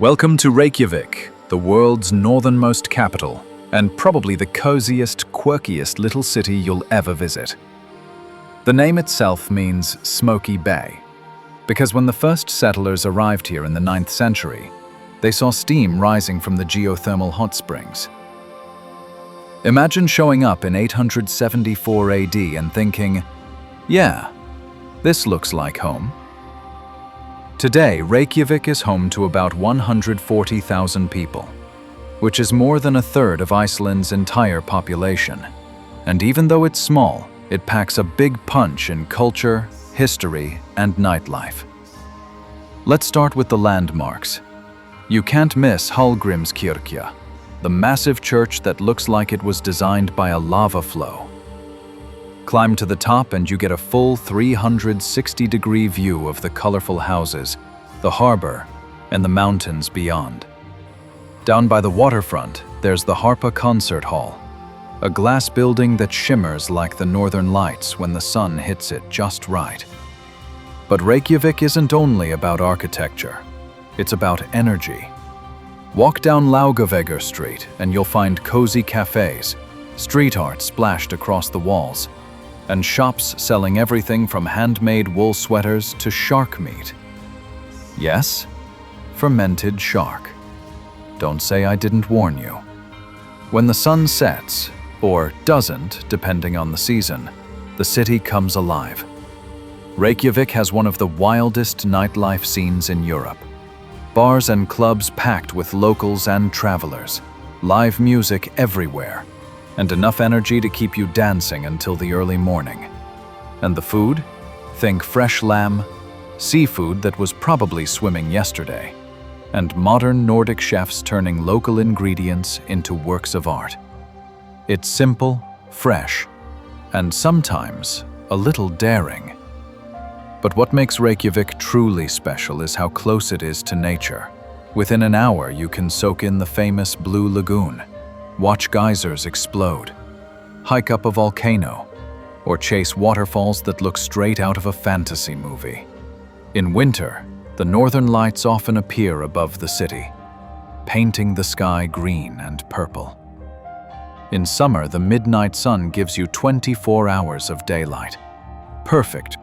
Welcome to Reykjavik, the world's northernmost capital, and probably the coziest, quirkiest little city you'll ever visit. The name itself means Smoky Bay, because when the first settlers arrived here in the 9th century, they saw steam rising from the geothermal hot springs. Imagine showing up in 874 AD and thinking, yeah, this looks like home. Today, Reykjavik is home to about 140,000 people, which is more than a third of Iceland's entire population. And even though it's small, it packs a big punch in culture, history, and nightlife. Let's start with the landmarks. You can't miss Hallgrímskirkja, the massive church that looks like it was designed by a lava flow. Climb to the top and you get a full 360-degree view of the colorful houses, the harbor, and the mountains beyond. Down by the waterfront, there's the Harpa Concert Hall, a glass building that shimmers like the northern lights when the sun hits it just right. But Reykjavik isn't only about architecture, it's about energy. Walk down Laugavegur Street and you'll find cozy cafés, street art splashed across the walls, and shops selling everything from handmade wool sweaters to shark meat. Yes, fermented shark. Don't say I didn't warn you. When the sun sets, or doesn't depending on the season, the city comes alive. Reykjavik has one of the wildest nightlife scenes in Europe. Bars and clubs packed with locals and travelers, live music everywhere, and enough energy to keep you dancing until the early morning. And the food? Think fresh lamb, seafood that was probably swimming yesterday, and modern Nordic chefs turning local ingredients into works of art. It's simple, fresh, and sometimes a little daring. But what makes Reykjavik truly special is how close it is to nature. Within an hour, you can soak in the famous Blue Lagoon, watch geysers explode, hike up a volcano, or chase waterfalls that look straight out of a fantasy movie. In winter, the northern lights often appear above the city, painting the sky green and purple. In summer, the midnight sun gives you 24 hours of daylight, perfect